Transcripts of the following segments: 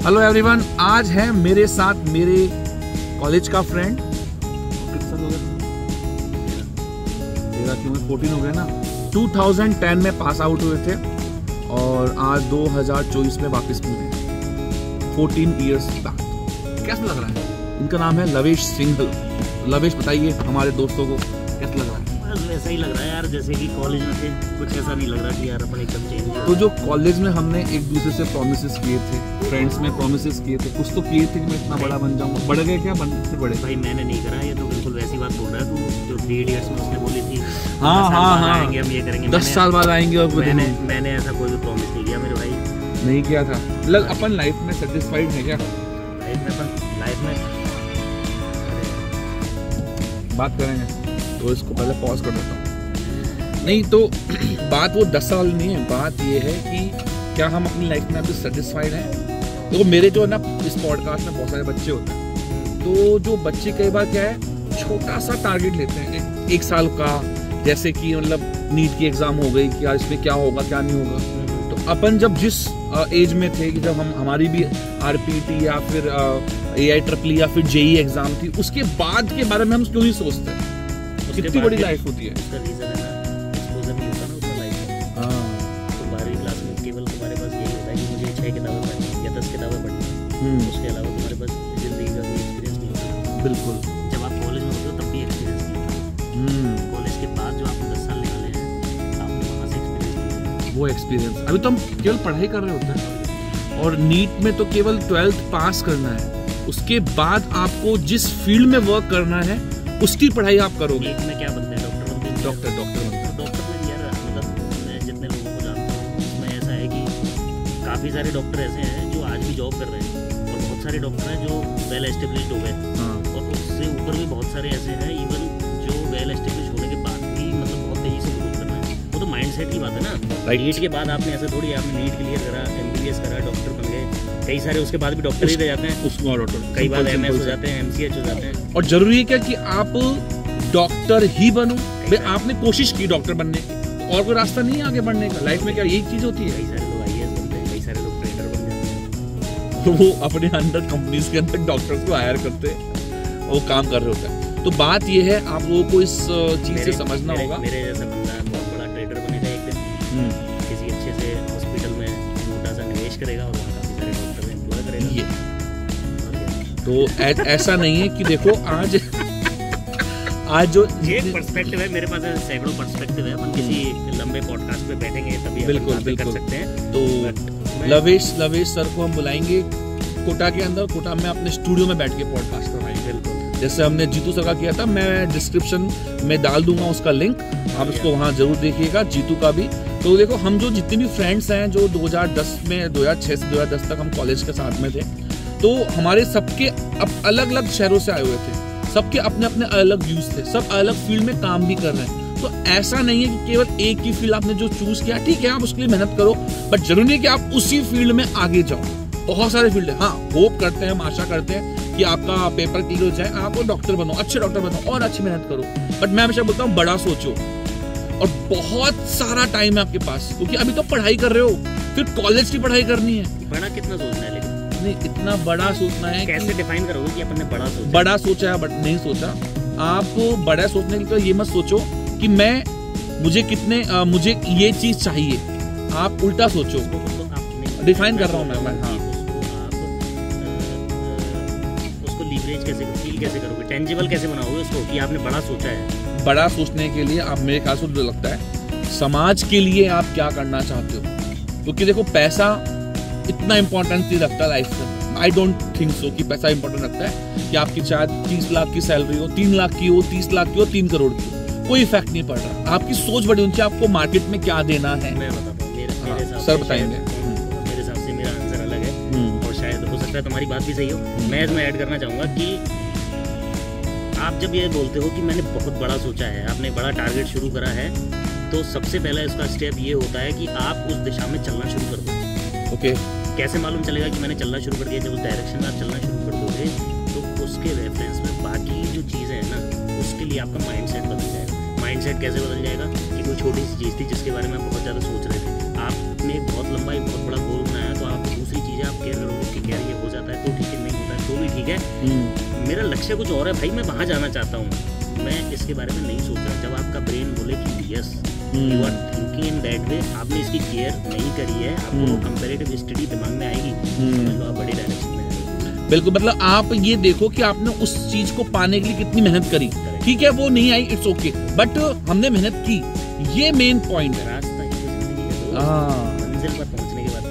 Hello everyone, आज है मेरे साथ मेरे कॉलेज का फ्रेंड। कितना साल हो गया? 14 हो गए ना। 2010 में पास आउट हुए थे और आज 2024 में वापस मिले 14 इयर्स बाद। कैसा लग रहा है? इनका नाम है लवेश सिंघल। लवेश बताइए हमारे दोस्तों को कैसा लग रहा है? बस वैसा ही लग रहा है यार, जैसे कि कॉलेज में थे। कुछ ऐसा नहीं लग रहा कि यार अपन एकदम चेंज। तो जो कॉलेज में हमने एक दूसरे से प्रॉमिसेस किए थे, फ्रेंड्स में प्रॉमिसेस किए थे, कुछ तो किए थे कि मैं इतना बड़ा बन जाऊंगा। बढ़ गए क्या? बनने से बड़े? भाई मैंने नहीं करा, ये तो बिल्कुल वैसी बात बोल रहा है तू जो 3 इयर्स में उसने बोली थी। हाँ, आएंगे हम ये करेंगे, 10 साल बाद आएंगे। और मैंने ऐसा कोई भी प्रॉमिस नहीं किया मेरे भाई। नहीं किया था। लग अपन लाइफ में सेटिस्फाइड है क्या? लाइफ में बात करेंगे तो इसको पहले पॉज कर देता हूँ। नहीं तो बात वो 10 साल नहीं है, बात ये है कि क्या हम अपनी लाइफ में अभी सेटिस्फाइड हैं। देखो मेरे जो है ना, इस पॉडकास्ट में बहुत सारे बच्चे होते हैं, तो जो बच्चे कई बार क्या है, छोटा सा टारगेट लेते हैं 1 साल का, जैसे कि मतलब नीट की एग्जाम हो गई कि यार इसमें क्या होगा क्या नहीं होगा। तो अपन जब जिस एज में थे कि जब हमारी भी आरपीटी या फिर AIEEE या फिर JEE एग्जाम थी, उसके बाद के बारे में हम क्यों नहीं सोचते? कितनी बड़ी लाइफ होती है। उसका रीजन है ना, एक्सपोजर नहीं होता ना उसका लाइफ में। तो 12वीं क्लास में केवल तुम्हारे पास यही होता है कि मुझे 6 किताबें पढ़नी है या 10 किताबें पढ़नी है। उसके अलावा तुम्हारे पास जिंदगी का कोई एक्सपीरियंस नहीं होता। बिल्कुल। जब आप कॉलेज में होते हो तब भी एक्सपीरियंस नहीं होता। कॉलेज के बाद जो आपने 10 साल निकाले हैं, आपने वहाँ से एक्सपीरियंस लिया। वो एक्सपीरियंस अभी तो हम केवल पढ़ाई कर रहे होते हैं, और नीट में तो केवल 12th पास करना है। उसके बाद आपको जिस फील्ड में वर्क करना है उसकी पढ़ाई आप करोगे। नीट में क्या बनते हैं? डॉक्टर बनते हैं। डॉक्टर बनते हैं। डॉक्टर में यार मतलब मैं जितने लोगों को जानता हूँ उसमें ऐसा है कि काफ़ी सारे डॉक्टर ऐसे हैं जो आज भी जॉब कर रहे हैं, और बहुत सारे डॉक्टर हैं जो वेल एस्टेब्लिश्ड हो गए, और उससे ऊपर भी बहुत सारे ऐसे हैं इवन जो वेल एस्टेब्लिश होने के बाद भी मतलब बहुत तेजी से ग्रोथ कर रहे हैं। वो तो माइंडसेट की बात है ना। नीट के बाद आपने ऐसा थोड़ी, आपने नीट क्लियर करा, MBBS करा, डॉक्टर बन गए, कई सारे उसके बाद भी डॉक्टर ही रह जाते हैं। कई बार MS हो जाते हैं, MCH हो जाते हैं। और जरूरी है क्या कि आप डॉक्टर ही बनो? भाई आपने कोशिश की डॉक्टर बनने की, और कोई रास्ता नहीं है आगे बढ़ने का। लाइफ में क्या यही चीज होती है? कई सारे लोग IAS बनते हैं, कई सारे लोग ट्रेडर बन जाते हैं। तो वो अपने अंडर कंपनीज के अंदर डॉक्टर्स को हायर करते हैं, वो काम कर रहे होते हैं। तो बात ये है, आप लोगों को इस चीज से समझना होगा। मेरे जैसा बंदा बहुत बड़ा ट्रेडर बनेगा एक दिन, किसी अच्छे से हॉस्पिटल में मोटा सा निवेश करेगा और वहाँ काफी सारे डॉक्टर एम्प्लॉय करेगा। तो ऐसा नहीं है कि देखो आज जो ये एक पर्सपेक्टिव है, मेरे पास सैकड़ों पर्सपेक्टिव है। अपन किसी लंबे पॉडकास्ट पे बैठेंगे तभी बिल्कुल कर सकते हैं। तो लवेश सर को हम बुलाएंगे कोटा के अंदर। कोटा में अपने स्टूडियो में बैठ के पॉडकास्ट करवाएंगे। बिल्कुल, जैसे हमने जीतू सर का किया था। मैं डिस्क्रिप्शन में डाल दूंगा उसका लिंक, आप उसको वहाँ जरूर देखिएगा, जीतू का भी। तो देखो हम जो जितने भी फ्रेंड्स हैं जो 2006 से 2010 तक हम कॉलेज के साथ में थे, तो हमारे सबके अब अलग अलग शहरों से आए हुए थे, सबके अपने अपने अलग व्यूज थे, सब अलग फील्ड में काम भी कर रहे हैं। तो ऐसा नहीं है कि केवल एक ही फील्ड आपने जो चूज किया, ठीक है आप उसके लिए मेहनत करो, बट जरूरी नहीं कि आप उसी फील्ड में आगे जाओ। बहुत सारे फील्ड है। हाँ, होप करते हैं, हम आशा करते हैं कि आपका पेपर क्लियर हो जाए, आप डॉक्टर बनो, अच्छे डॉक्टर बनो और अच्छी मेहनत करो। बट मैं हमेशा बोलता हूँ बड़ा सोचो, और बहुत सारा टाइम है आपके पास, क्योंकि अभी तो पढ़ाई कर रहे हो, फिर कॉलेज की पढ़ाई करनी है। बड़ा कितना सोचना है? लेकिन नहीं, इतना बड़ा सोचना है। कैसे डिफाइन करोगे कि अपन ने बड़ा सोचा है? बट नहीं सोचा। आप बड़ा सोचने के लिए ये मत सोचो कि मुझे ये चीज चाहिए। आप उल्टा सोचो। डिफाइन कर रहा हूँ मैं। हाँ, उसको लीवरेज कैसे, फील कैसे करोगे, टेंजिबल कैसे बनाओगे उसको कि आपने बड़ा सोचा है? बड़ा सोचने के लिए आप, मेरे ख्याल से मुझे लगता है, समाज के लिए आप क्या करना चाहते हो। क्योंकि देखो पैसा इतना इम्पोर्टेंस नहीं रखता लाइफ में। आई डोंट थिंक सो कि पैसा इंपॉर्टेंट रखता है कि आपकी शायद 30 लाख की सैलरी हो, 3 लाख की हो, 30 लाख की हो, 3 करोड़ की हो, कोई इफेक्ट नहीं पड़ रहा। आपकी सोच बड़ी होनी चाहिए, आपको मार्केट में क्या देना है। मैं बताता हूँ, मेरे सर बताएंगे। मेरे हिसाब से मेरा आंसर अलग है, और शायद हो सकता है तुम्हारी बात भी सही हो। मैं इसमें ऐड करना चाहूँगा कि आप जब ये बोलते हो कि मैंने बहुत बड़ा सोचा है, आपने बड़ा टारगेट शुरू करा है, तो सबसे पहला इसका स्टेप ये होता है कि आप उस दिशा में चलना शुरू कर दो। ओके, कैसे मालूम चलेगा कि मैंने चलना शुरू कर दिया? जब उस डायरेक्शन में आप चलना शुरू कर दोगे तो उसके रेफरेंस में बाकी जो चीज़ें हैं ना, उसके लिए आपका माइंडसेट बदल जाएगा। माइंडसेट कैसे बदल जाएगा कि कोई छोटी सी चीज़ थी जिसके बारे में आप बहुत ज़्यादा सोच रहे थे, आपने एक बहुत लंबा, एक बहुत बड़ा गोल बनाया, तो आप दूसरी चीज़ें आप केयर करोगे कि क्या ये ठीक है, मेरा लक्ष्य कुछ और है भाई, मैं वहाँ जाना चाहता हूँ, मैं इसके बारे में नहीं सोच रहा। जब आपका ब्रेन बोले कि yes you are thinking in that way, आपने इसकी केयर नहीं करी है, आपको वो कंपैरेटिव स्टडी दिमाग में आएगी, तो आप बड़े डायरेक्शन में जाएंगे। बिल्कुल, मतलब आप ये देखो कि आपने उस चीज को पाने के लिए कितनी मेहनत करी। ठीक है, वो नहीं आई, इट्स ओके, बट हमने मेहनत की, ये मेन पॉइंट है। रास्ता ही जिंदगी है, मंजिल पर पहुंचने के बाद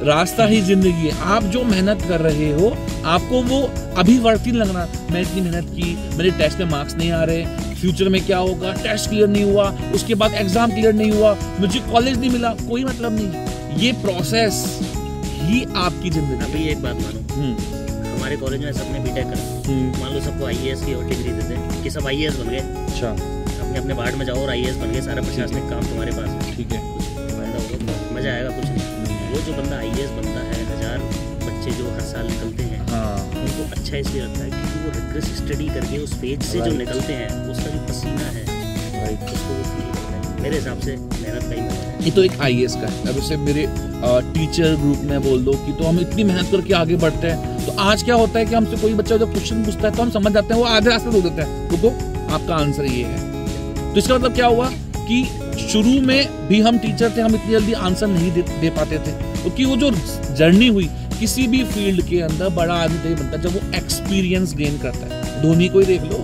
रास्ता ही जिंदगी है। आप जो मेहनत कर रहे हो, आपको वो अभी वर्थ ही लगना। मैं इतनी मेहनत की, मेरे टेस्ट में मार्क्स नहीं आ रहे, फ्यूचर में क्या होगा, टेस्ट क्लियर नहीं हुआ, उसके बाद एग्जाम क्लियर नहीं हुआ, मुझे कॉलेज नहीं मिला, कोई मतलब नहीं। ये प्रोसेस ही आपकी जिंदगी। अभी एक बात मानो, हमारे कॉलेज में सबने बीटेक करा, मान लो सबको आईएएस की और डिग्री देते कि सब आईएएस बन गए। अच्छा, अपने अपने वार्ड में जाओ और आईएएस बन गए, सारा प्रशासनिक काम तुम्हारे पास है। ठीक है, फायदा होगा, मजा आएगा, कुछ नहीं। वो जो बंदा आईएएस बनता है, 1000 बच्चे जो हर साल निकलते हैं, उनको अच्छा इसलिए लगता है क्योंकि वो रिग्रेस स्टडी करके उस फेज से जो निकलते हैं, उसका जो पसीना है, उसको वो फील करता है। मेरे हिसाब से मेहनत का ही मजा है। ये तो एक आईएएस का है। अब जैसे मेरे टीचर ग्रुप में बोल दो कि तो हम इतनी मेहनत करके आगे बढ़ते हैं, तो आज क्या होता है कि हमसे कोई बच्चा जब क्वेश्चन पूछता है तो हम समझ जाते हैं, वो आधे रास्ते रोक देते हैं, रुको आपका आंसर ये है। तो इसका मतलब क्या हुआ कि शुरू में भी हम टीचर थे, हम इतनी जल्दी आंसर नहीं दे पाते थे, क्योंकि वो जो जर्नी हुई, किसी भी फील्ड के अंदर बड़ा आदमी तभी बनता है जब वो एक्सपीरियंस गेन करता है। धोनी को ही देख लो,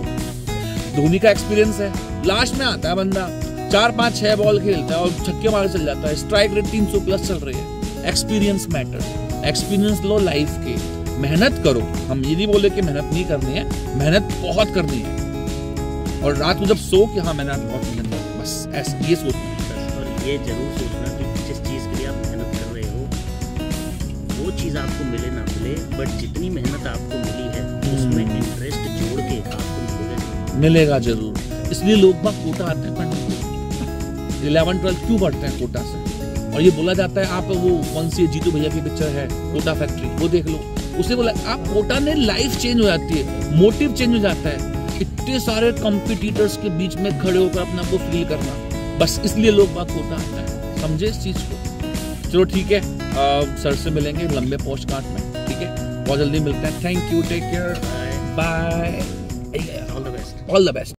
धोनी का एक्सपीरियंस है, लास्ट में आता है बंदा 4 5 6 बॉल खेलता है और छक्के मार चल जाता है, स्ट्राइक रेट 300 प्लस चल रही है। एक्सपीरियंस मैटर, एक्सपीरियंस लो लाइफ के, मेहनत करो। हम ये नहीं बोले कि मेहनत नहीं करनी है, मेहनत बहुत करनी है। और रात को जब सो कि हाँ मैंने बहुत मेहनत की, बस ऐसा ये सोचना। और ये जरूर सोचना कि जिस चीज़ के लिए आप मेहनत कर रहे हो वो चीज़ आपको मिले ना मिले, बट जितनी मेहनत आपको मिली है उसमें इंटरेस्ट जोड़ के आपको मिलेगा जरूर। इसलिए लोग बाग कोटा आते हैं पढ़ने, 11-12 क्यों पढ़ते हैं कोटा से। और ये बोला जाता है, आप वो कौन सी जीतू भैया की पिक्चर है कोटा फैक्ट्री, वो देख लो, उसे बोला आप कोटा ने लाइफ चेंज हो जाती है, मोटिव चेंज हो जाता है, इतने सारे कॉम्पिटिटर्स के बीच में खड़े होकर अपना को फील करना, बस इसलिए लोग बाग कोटा आता है। समझे इस चीज को। चलो ठीक है, सर से मिलेंगे लंबे पोस्टकार्ड में, ठीक है, बहुत जल्दी मिलते हैं। Thank you, take care, bye, all the best.